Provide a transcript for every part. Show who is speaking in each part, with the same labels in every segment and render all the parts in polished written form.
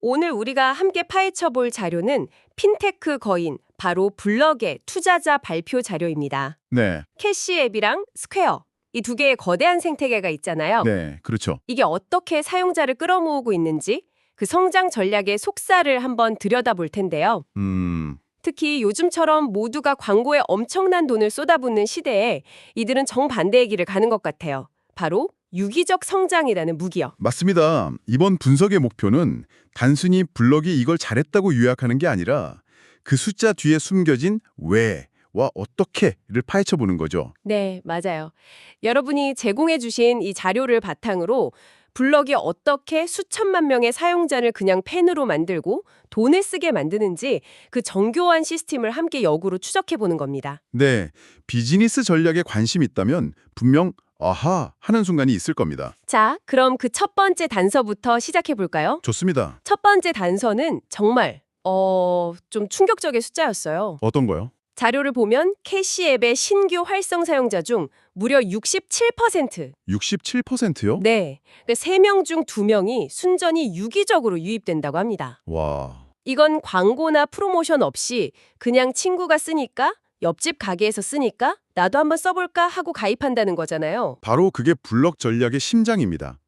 Speaker 1: 오늘 우리가 함께 파헤쳐 볼 자료는 핀테크 거인, 바로 블럭의 투자자 발표 자료입니다.
Speaker 2: 네,
Speaker 1: 캐시 앱이랑 스퀘어, 이 두 개의 거대한 생태계가 있잖아요.
Speaker 2: 네, 그렇죠.
Speaker 1: 이게 어떻게 사용자를 끌어모으고 있는지 그 성장 전략의 속살을 한번 들여다볼 텐데요. 특히 요즘처럼 모두가 광고에 엄청난 돈을 쏟아붓는 시대에 이들은 정반대의 길을 가는 것 같아요. 바로 유기적 성장이라는 무기요.
Speaker 2: 맞습니다. 이번 분석의 목표는 단순히 블럭이 이걸 잘했다고 요약하는 게 아니라 그 숫자 뒤에 숨겨진 왜와 어떻게를 파헤쳐 보는 거죠.
Speaker 1: 네, 맞아요. 여러분이 제공해 주신 이 자료를 바탕으로 블럭이 어떻게 수천만 명의 사용자를 그냥 팬으로 만들고 돈을 쓰게 만드는지 그 정교한 시스템을 함께 역으로 추적해 보는 겁니다.
Speaker 2: 네, 비즈니스 전략에 관심 있다면 분명 아하 하는 순간이 있을 겁니다.
Speaker 1: 자, 그럼 그 첫 번째 단서부터 시작해 볼까요?
Speaker 2: 좋습니다.
Speaker 1: 첫 번째 단서는 정말 좀 충격적인 숫자였어요.
Speaker 2: 어떤 거요?
Speaker 1: 자료를 보면 캐시 앱의 신규 활성 사용자 중 무려 67%.
Speaker 2: 67%요?
Speaker 1: 네. 3명 중 2명이 순전히 유기적으로 유입된다고 합니다.
Speaker 2: 와,
Speaker 1: 이건 광고나 프로모션 없이 그냥 친구가 쓰니까, 옆집 가게에서 쓰니까 나도 한번 써볼까 하고 가입한다는 거잖아요.
Speaker 2: 바로 그게 블럭 전략의 심장입니다.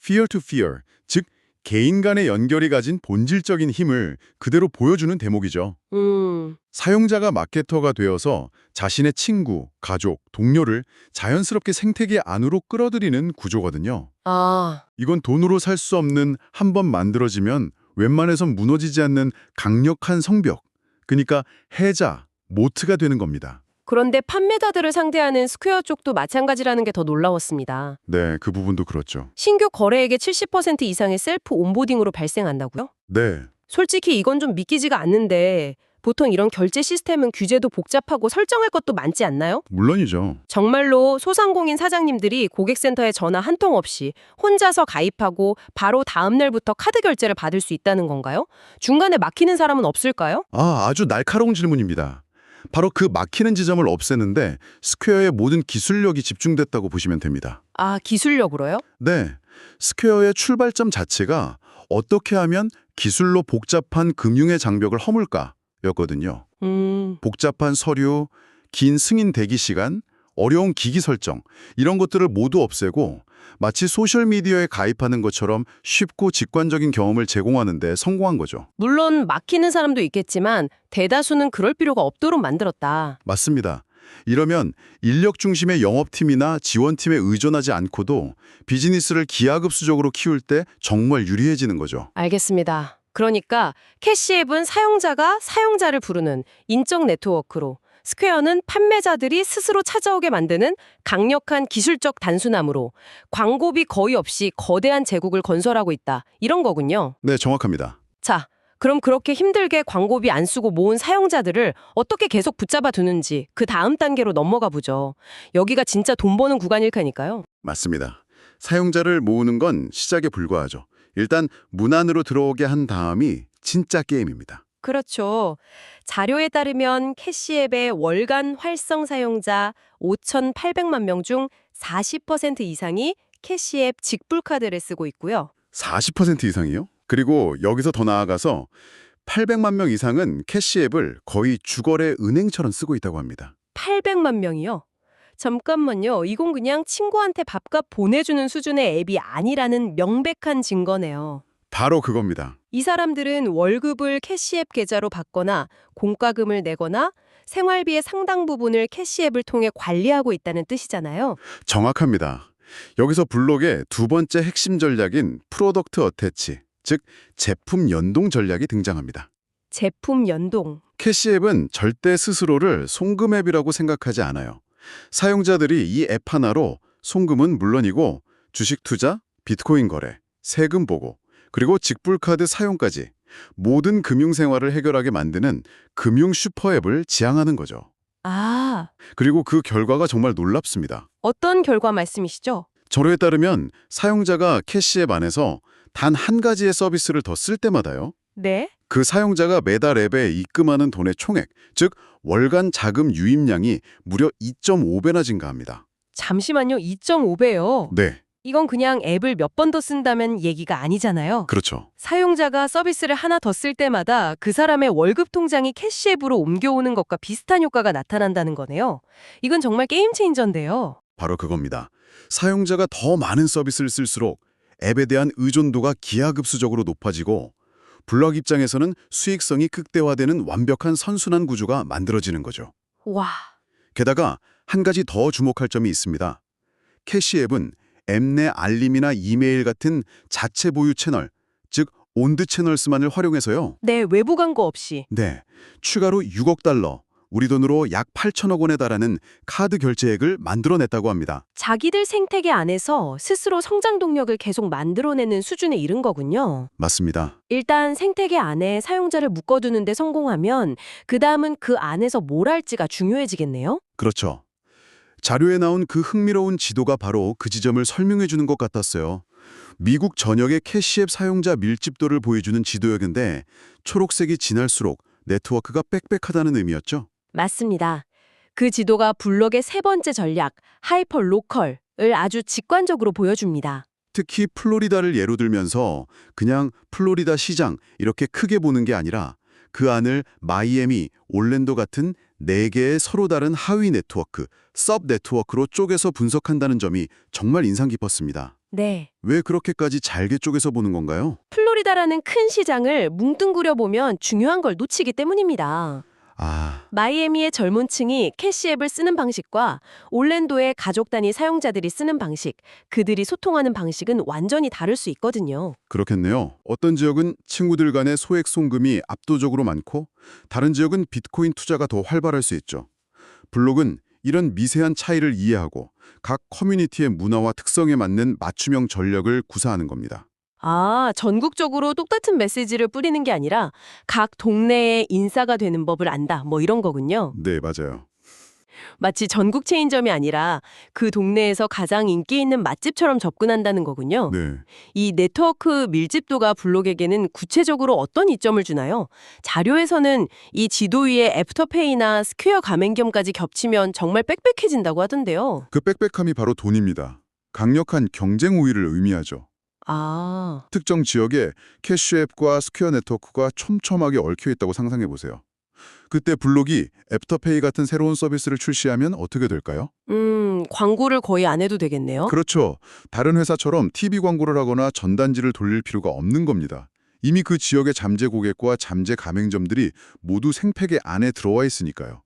Speaker 2: Fear to fear, 즉 개인 간의 연결이 가진 본질적인 힘을 그대로 보여주는 대목이죠. 사용자가 마케터가 되어서 자신의 친구, 가족, 동료를 자연스럽게 생태계 안으로 끌어들이는 구조거든요.
Speaker 1: 아,
Speaker 2: 이건 돈으로 살 수 없는 한 번 만들어지면 웬만해선 무너지지 않는 강력한 성벽, 그러니까 해자, 모트가 되는 겁니다.
Speaker 1: 그런데 판매자들을 상대하는 스퀘어 쪽도 마찬가지라는 게 더 놀라웠습니다.
Speaker 2: 네, 그 부분도 그렇죠.
Speaker 1: 신규 거래액의 70% 이상의 셀프 온보딩으로 발생한다고요?
Speaker 2: 네,
Speaker 1: 솔직히 이건 좀 믿기지가 않는데 보통 이런 결제 시스템은 규제도 복잡하고 설정할 것도 많지 않나요?
Speaker 2: 물론이죠.
Speaker 1: 정말로 소상공인 사장님들이 고객센터에 전화 한 통 없이 혼자서 가입하고 바로 다음 날부터 카드 결제를 받을 수 있다는 건가요? 중간에 막히는 사람은 없을까요?
Speaker 2: 아주 날카로운 질문입니다. 바로 그 막히는 지점을 없애는데 스퀘어의 모든 기술력이 집중됐다고 보시면 됩니다.
Speaker 1: 아, 기술력으로요?
Speaker 2: 네, 스퀘어의 출발점 자체가 어떻게 하면 기술로 복잡한 금융의 장벽을 허물까였거든요. 복잡한 서류, 긴 승인 대기 시간, 어려운 기기 설정 이런 것들을 모두 없애고 마치 소셜미디어에 가입하는 것처럼 쉽고 직관적인 경험을 제공하는 데 성공한 거죠.
Speaker 1: 물론 막히는 사람도 있겠지만 대다수는 그럴 필요가 없도록 만들었다.
Speaker 2: 맞습니다. 이러면 인력 중심의 영업팀이나 지원팀에 의존하지 않고도 비즈니스를 기하급수적으로 키울 때 정말 유리해지는 거죠.
Speaker 1: 알겠습니다. 그러니까 캐시앱은 사용자가 사용자를 부르는 인적 네트워크로, 스퀘어는 판매자들이 스스로 찾아오게 만드는 강력한 기술적 단순함으로 광고비 거의 없이 거대한 제국을 건설하고 있다. 이런 거군요.
Speaker 2: 네, 정확합니다.
Speaker 1: 자, 그럼 그렇게 힘들게 광고비 안 쓰고 모은 사용자들을 어떻게 계속 붙잡아 두는지 그 다음 단계로 넘어가 보죠. 여기가 진짜 돈 버는 구간일 테니까요.
Speaker 2: 맞습니다. 사용자를 모으는 건 시작에 불과하죠. 일단 문 안으로 들어오게 한 다음이 진짜 게임입니다.
Speaker 1: 그렇죠. 자료에 따르면 캐시앱의 월간 활성 사용자 5,800만 명 중 40% 이상이 캐시앱 직불카드를 쓰고 있고요.
Speaker 2: 40% 이상이요? 그리고 여기서 더 나아가서 800만 명 이상은 캐시앱을 거의 주거래 은행처럼 쓰고 있다고 합니다.
Speaker 1: 800만 명이요? 잠깐만요. 이건 그냥 친구한테 밥값 보내주는 수준의 앱이 아니라는 명백한 증거네요.
Speaker 2: 바로 그겁니다.
Speaker 1: 이 사람들은 월급을 캐시앱 계좌로 받거나 공과금을 내거나 생활비의 상당 부분을 캐시앱을 통해 관리하고 있다는 뜻이잖아요.
Speaker 2: 정확합니다. 여기서 블록의 두 번째 핵심 전략인 프로덕트 어태치, 즉 제품 연동 전략이 등장합니다.
Speaker 1: 제품 연동.
Speaker 2: 캐시앱은 절대 스스로를 송금앱이라고 생각하지 않아요. 사용자들이 이 앱 하나로 송금은 물론이고 주식 투자, 비트코인 거래, 세금 보고, 그리고 직불카드 사용까지 모든 금융생활을 해결하게 만드는 금융 슈퍼앱을 지향하는 거죠.
Speaker 1: 아,
Speaker 2: 그리고 그 결과가 정말 놀랍습니다.
Speaker 1: 어떤 결과 말씀이시죠?
Speaker 2: 자료에 따르면 사용자가 캐시앱 안에서 단 한 가지의 서비스를 더 쓸 때마다요.
Speaker 1: 네?
Speaker 2: 그 사용자가 매달 앱에 입금하는 돈의 총액, 즉 월간 자금 유입량이 무려 2.5배나 증가합니다.
Speaker 1: 잠시만요. 2.5배요.
Speaker 2: 네,
Speaker 3: 이건 그냥 앱을 몇 번 더 쓴다면 얘기가 아니잖아요.
Speaker 2: 그렇죠.
Speaker 3: 사용자가 서비스를 하나 더 쓸 때마다 그 사람의 월급 통장이 캐시앱으로 옮겨오는 것과 비슷한 효과가 나타난다는 거네요. 이건 정말 게임 체인저인데요.
Speaker 2: 바로 그겁니다. 사용자가 더 많은 서비스를 쓸수록 앱에 대한 의존도가 기하급수적으로 높아지고 블럭 입장에서는 수익성이 극대화되는 완벽한 선순환 구조가 만들어지는 거죠.
Speaker 3: 와,
Speaker 2: 게다가 한 가지 더 주목할 점이 있습니다. 캐시앱은 앱 내 알림이나 이메일 같은 자체 보유 채널, 즉 온드 채널스만을 활용해서요.
Speaker 3: 네, 외부 광고 없이.
Speaker 2: 네, 추가로 6억 달러, 우리 돈으로 약 8천억 원에 달하는 카드 결제액을 만들어냈다고 합니다.
Speaker 3: 자기들 생태계 안에서 스스로 성장 동력을 계속 만들어내는 수준에 이른 거군요.
Speaker 2: 맞습니다.
Speaker 3: 일단 생태계 안에 사용자를 묶어두는 데 성공하면 그 다음은 그 안에서 뭘 할지가 중요해지겠네요?
Speaker 2: 그렇죠. 자료에 나온 그 흥미로운 지도가 바로 그 지점을 설명해 주는 것 같았어요. 미국 전역의 캐시앱 사용자 밀집도를 보여주는 지도였는데 초록색이 진할수록 네트워크가 빽빽하다는 의미였죠.
Speaker 3: 맞습니다. 그 지도가 블록의 세 번째 전략, 하이퍼 로컬을 아주 직관적으로 보여줍니다.
Speaker 2: 특히 플로리다를 예로 들면서 그냥 플로리다 시장 이렇게 크게 보는 게 아니라 그 안을 마이애미, 올랜도 같은 4개의 서로 다른 하위 네트워크, 서브 네트워크로 쪼개서 분석한다는 점이 정말 인상 깊었습니다.
Speaker 3: 네.
Speaker 2: 왜 그렇게까지 잘게 쪼개서 보는 건가요?
Speaker 3: 플로리다라는 큰 시장을 뭉뚱그려 보면 중요한 걸 놓치기 때문입니다. 마이애미의 젊은 층이 캐시앱을 쓰는 방식과 올랜도의 가족 단위 사용자들이 쓰는 방식, 그들이 소통하는 방식은 완전히 다를 수 있거든요.
Speaker 2: 그렇겠네요. 어떤 지역은 친구들 간의 소액 송금이 압도적으로 많고 다른 지역은 비트코인 투자가 더 활발할 수 있죠. 블록은 이런 미세한 차이를 이해하고 각 커뮤니티의 문화와 특성에 맞는 맞춤형 전략을 구사하는 겁니다.
Speaker 3: 아, 전국적으로 똑같은 메시지를 뿌리는 게 아니라 각 동네의 인싸가 되는 법을 안다, 뭐 이런 거군요.
Speaker 2: 네, 맞아요.
Speaker 3: 마치 전국 체인점이 아니라 그 동네에서 가장 인기 있는 맛집처럼 접근한다는 거군요.
Speaker 2: 네.
Speaker 3: 이 네트워크 밀집도가 블록에게는 구체적으로 어떤 이점을 주나요? 자료에서는 이 지도 위에 애프터페이나 스퀘어 가맹점까지 겹치면 정말 빽빽해진다고 하던데요.
Speaker 2: 그 빽빽함이 바로 돈입니다. 강력한 경쟁 우위를 의미하죠.
Speaker 3: 아,
Speaker 2: 특정 지역에 캐시앱과 스퀘어 네트워크가 촘촘하게 얽혀 있다고 상상해 보세요. 그때 블록이 애프터페이 같은 새로운 서비스를 출시하면 어떻게 될까요?
Speaker 3: 광고를 거의 안 해도 되겠네요.
Speaker 2: 그렇죠. 다른 회사처럼 TV 광고를 하거나 전단지를 돌릴 필요가 없는 겁니다. 이미 그 지역의 잠재 고객과 잠재 가맹점들이 모두 생태계 안에 들어와 있으니까요.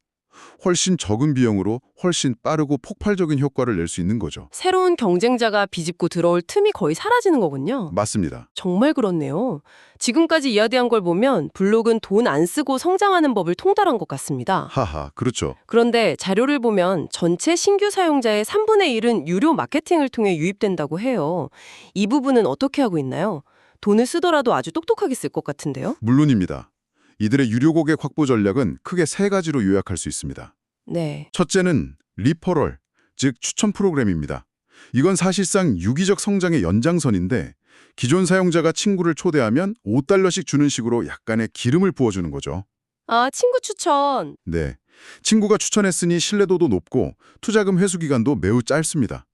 Speaker 2: 훨씬 적은 비용으로 훨씬 빠르고 폭발적인 효과를 낼 수 있는 거죠.
Speaker 3: 새로운 경쟁자가 비집고 들어올 틈이 거의 사라지는 거군요.
Speaker 2: 맞습니다.
Speaker 3: 정말 그렇네요. 지금까지 이야기한 걸 보면 블록은 돈 안 쓰고 성장하는 법을 통달한 것 같습니다.
Speaker 2: 하하, 그렇죠.
Speaker 3: 그런데 자료를 보면 전체 신규 사용자의 3분의 1은 유료 마케팅을 통해 유입된다고 해요. 이 부분은 어떻게 하고 있나요? 돈을 쓰더라도 아주 똑똑하게 쓸 것 같은데요?
Speaker 2: 물론입니다. 이들의 유료 고객 확보 전략은 크게 3가지로 요약할 수 있습니다.
Speaker 3: 네.
Speaker 2: 첫째는 리퍼럴, 즉 추천 프로그램입니다. 이건 사실상 유기적 성장의 연장선인데 기존 사용자가 친구를 초대하면 $5씩 주는 식으로 약간의 기름을 부어주는 거죠.
Speaker 3: 아, 친구 추천.
Speaker 2: 네, 친구가 추천했으니 신뢰도도 높고 투자금 회수 기간도 매우 짧습니다.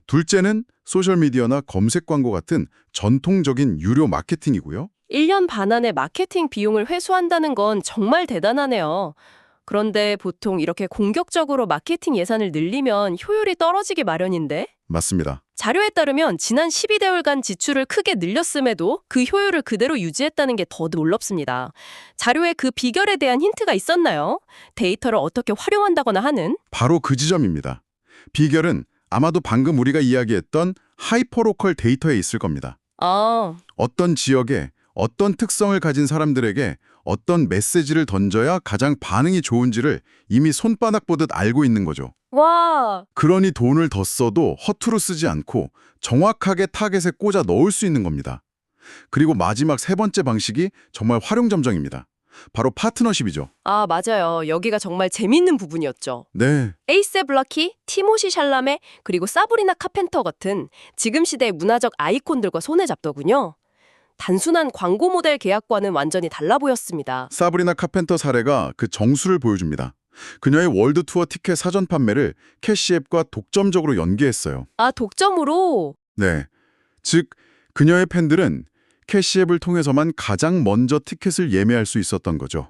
Speaker 2: 둘째는 소셜미디어나 검색 광고 같은 전통적인 유료 마케팅이고요.
Speaker 3: 1년 반 안에 마케팅 비용을 회수한다는 건 정말 대단하네요. 그런데 보통 이렇게 공격적으로 마케팅 예산을 늘리면 효율이 떨어지기 마련인데?
Speaker 2: 맞습니다.
Speaker 3: 자료에 따르면 지난 12개월간 지출을 크게 늘렸음에도 그 효율을 그대로 유지했다는 게 더 놀랍습니다. 자료에 그 비결에 대한 힌트가 있었나요? 데이터를 어떻게 활용한다거나 하는?
Speaker 2: 바로 그 지점입니다. 비결은 아마도 방금 우리가 이야기했던 하이퍼로컬 데이터에 있을 겁니다.
Speaker 3: 아,
Speaker 2: 어떤 지역에 어떤 특성을 가진 사람들에게 어떤 메시지를 던져야 가장 반응이 좋은지를 이미 손바닥 보듯 알고 있는 거죠.
Speaker 3: 와,
Speaker 2: 그러니 돈을 더 써도 허투루 쓰지 않고 정확하게 타겟에 꽂아 넣을 수 있는 겁니다. 그리고 마지막 3번째 방식이 정말 활용점정입니다. 바로 파트너십이죠.
Speaker 3: 아, 맞아요. 여기가 정말 재밌는 부분이었죠.
Speaker 2: 네,
Speaker 3: 에이세 블러키, 티모시 샬라메, 그리고 사브리나 카펜터 같은 지금 시대의 문화적 아이콘들과 손에 잡더군요. 단순한 광고 모델 계약과는 완전히 달라 보였습니다.
Speaker 2: 사브리나 카펜터 사례가 그 정수를 보여줍니다. 그녀의 월드 투어 티켓 사전 판매를 캐시앱과 독점적으로 연계했어요.
Speaker 3: 아, 독점으로?
Speaker 2: 네. 즉, 그녀의 팬들은 캐시앱을 통해서만 가장 먼저 티켓을 예매할 수 있었던 거죠.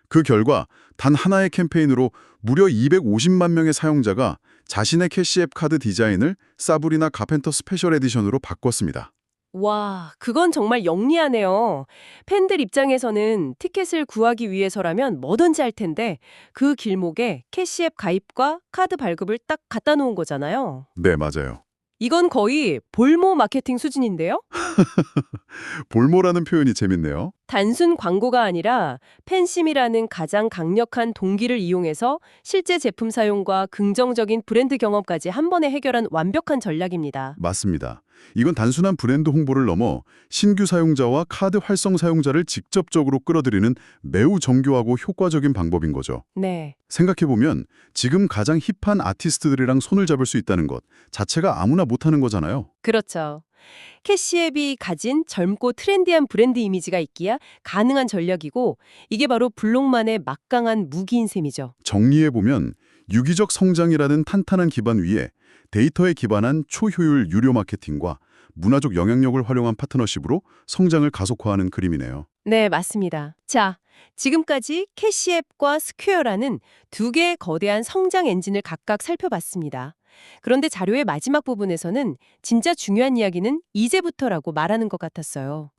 Speaker 2: 그 결과 단 하나의 캠페인으로 무려 250만 명의 사용자가 자신의 캐시앱 카드 디자인을 사브리나 카펜터 스페셜 에디션으로 바꿨습니다.
Speaker 1: 와, 그건 정말 영리하네요. 팬들 입장에서는 티켓을 구하기 위해서라면 뭐든지 할 텐데 그 길목에 캐시앱 가입과 카드 발급을 딱 갖다 놓은 거잖아요.
Speaker 2: 네, 맞아요.
Speaker 1: 이건 거의 볼모 마케팅 수준인데요?
Speaker 2: 볼모라는 표현이 재밌네요.
Speaker 1: 단순 광고가 아니라 팬심이라는 가장 강력한 동기를 이용해서 실제 제품 사용과 긍정적인 브랜드 경험까지 한 번에 해결한 완벽한 전략입니다.
Speaker 2: 맞습니다. 이건 단순한 브랜드 홍보를 넘어 신규 사용자와 카드 활성 사용자를 직접적으로 끌어들이는 매우 정교하고 효과적인 방법인 거죠.
Speaker 1: 네.
Speaker 2: 생각해보면 지금 가장 힙한 아티스트들이랑 손을 잡을 수 있다는 것 자체가 아무나 못하는 거잖아요.
Speaker 1: 그렇죠. 캐시앱이 가진 젊고 트렌디한 브랜드 이미지가 있기야 가능한 전략이고 이게 바로 블록만의 막강한 무기인 셈이죠.
Speaker 2: 정리해보면 유기적 성장이라는 탄탄한 기반 위에 데이터에 기반한 초효율 유료 마케팅과 문화적 영향력을 활용한 파트너십으로 성장을 가속화하는 그림이네요.
Speaker 1: 네, 맞습니다. 자, 지금까지 캐시앱과 스퀘어라는 두 개의 거대한 성장 엔진을 각각 살펴봤습니다. 그런데 자료의 마지막 부분에서는 진짜 중요한 이야기는 이제부터라고 말하는 것 같았어요.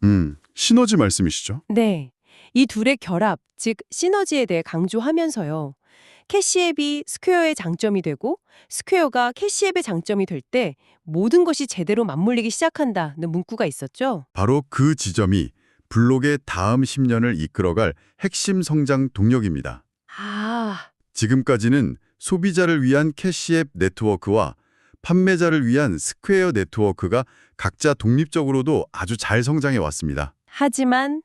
Speaker 2: 시너지 말씀이시죠?
Speaker 1: 네, 이 둘의 결합, 즉 시너지에 대해 강조하면서요. 캐시앱이 스퀘어의 장점이 되고 스퀘어가 캐시앱의 장점이 될 때 모든 것이 제대로 맞물리기 시작한다는 문구가 있었죠.
Speaker 2: 바로 그 지점이 블록의 다음 10년을 이끌어갈 핵심 성장 동력입니다.
Speaker 1: 아,
Speaker 2: 지금까지는 소비자를 위한 캐시앱 네트워크와 판매자를 위한 스퀘어 네트워크가 각자 독립적으로도 아주 잘 성장해 왔습니다.
Speaker 1: 하지만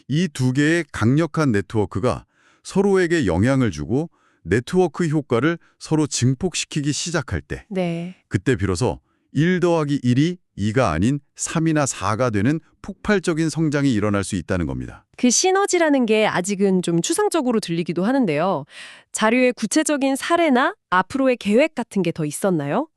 Speaker 2: 이 두 개의 강력한 네트워크가 서로에게 영향을 주고 네트워크 효과를 서로 증폭시키기 시작할 때
Speaker 1: 네.
Speaker 2: 그때 비로소 1 더하기 1이 2가 아닌 3이나 4가 되는 폭발적인 성장이 일어날 수 있다는 겁니다.
Speaker 1: 그 시너지라는 게 아직은 좀 추상적으로 들리기도 하는데요. 자료에 구체적인 사례나 앞으로의 계획 같은 게 더 있었나요?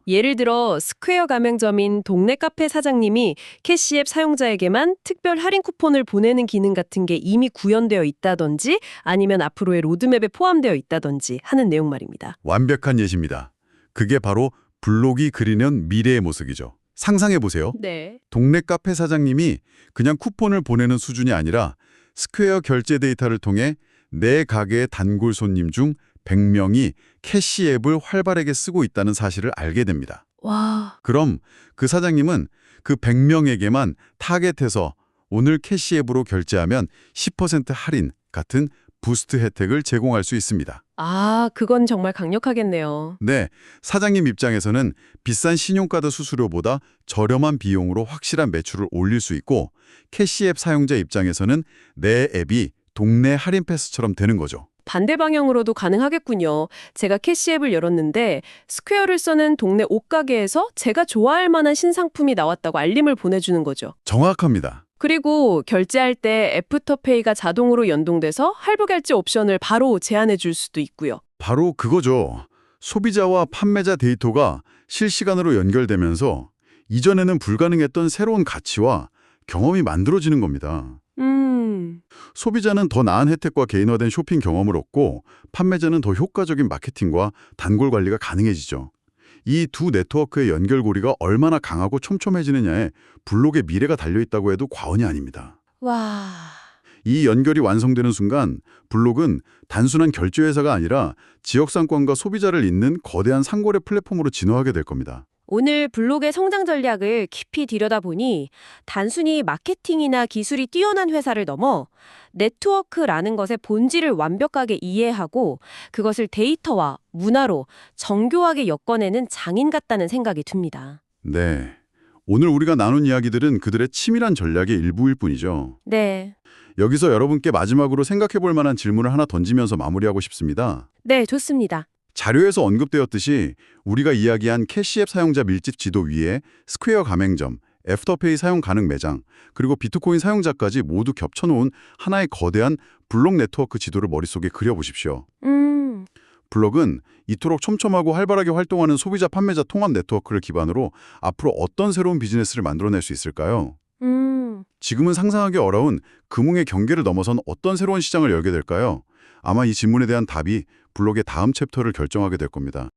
Speaker 1: 예를 들어 스퀘어 가맹점인 동네 카페 사장님이 캐시앱 사용자에게만 특별 할인 쿠폰을 보내는 기능 같은 게 이미 구현되어 있다든지 아니면 앞으로의 로드맵에 포함되어 있다든지 하는 내용 말입니다.
Speaker 2: 완벽한 예시입니다. 그게 바로 블록이 그리는 미래의 모습이죠. 상상해보세요.
Speaker 1: 네.
Speaker 2: 동네 카페 사장님이 그냥 쿠폰을 보내는 수준이 아니라 스퀘어 결제 데이터를 통해 내 가게의 단골 손님 중 100명이 캐시앱을 활발하게 쓰고 있다는 사실을 알게 됩니다.
Speaker 1: 와.
Speaker 2: 그럼 그 사장님은 그 100명에게만 타겟해서 오늘 캐시앱으로 결제하면 10% 할인 같은 부스트 혜택을 제공할 수 있습니다.
Speaker 1: 아, 그건 정말 강력하겠네요.
Speaker 2: 네, 사장님 입장에서는 비싼 신용카드 수수료보다 저렴한 비용으로 확실한 매출을 올릴 수 있고 캐시앱 사용자 입장에서는 내 앱이 동네 할인 패스처럼 되는 거죠.
Speaker 1: 반대 방향으로도 가능하겠군요. 제가 캐시앱을 열었는데 스퀘어를 써는 동네 옷가게에서 제가 좋아할 만한 신상품이 나왔다고 알림을 보내주는 거죠.
Speaker 2: 정확합니다.
Speaker 1: 그리고 결제할 때 애프터페이가 자동으로 연동돼서 할부 결제 옵션을 바로 제안해 줄 수도 있고요.
Speaker 2: 바로 그거죠. 소비자와 판매자 데이터가 실시간으로 연결되면서 이전에는 불가능했던 새로운 가치와 경험이 만들어지는 겁니다. 소비자는 더 나은 혜택과 개인화된 쇼핑 경험을 얻고 판매자는 더 효과적인 마케팅과 단골 관리가 가능해지죠. 이 두 네트워크의 연결고리가 얼마나 강하고 촘촘해지느냐에 블록의 미래가 달려있다고 해도 과언이 아닙니다.
Speaker 1: 와.
Speaker 2: 이 연결이 완성되는 순간 블록은 단순한 결제회사가 아니라 지역상권과 소비자를 잇는 거대한 상거래 플랫폼으로 진화하게 될 겁니다.
Speaker 1: 오늘 블록의 성장 전략을 깊이 들여다보니 단순히 마케팅이나 기술이 뛰어난 회사를 넘어 네트워크라는 것의 본질을 완벽하게 이해하고 그것을 데이터와 문화로 정교하게 엮어내는 장인 같다는 생각이 듭니다.
Speaker 2: 네. 오늘 우리가 나눈 이야기들은 그들의 치밀한 전략의 일부일 뿐이죠.
Speaker 1: 네.
Speaker 2: 여기서 여러분께 마지막으로 생각해 볼 만한 질문을 하나 던지면서 마무리하고 싶습니다.
Speaker 1: 네, 좋습니다.
Speaker 2: 자료에서 언급되었듯이 우리가 이야기한 캐시앱 사용자 밀집 지도 위에 스퀘어 가맹점, 애프터페이 사용 가능 매장, 그리고 비트코인 사용자까지 모두 겹쳐놓은 하나의 거대한 블록 네트워크 지도를 머릿속에 그려보십시오. 블록은 이토록 촘촘하고 활발하게 활동하는 소비자 판매자 통합 네트워크를 기반으로 앞으로 어떤 새로운 비즈니스를 만들어낼 수 있을까요? 지금은 상상하기 어려운 금융의 경계를 넘어선 어떤 새로운 시장을 열게 될까요? 아마 이 질문에 대한 답이 블록의 다음 챕터를 결정하게 될 겁니다.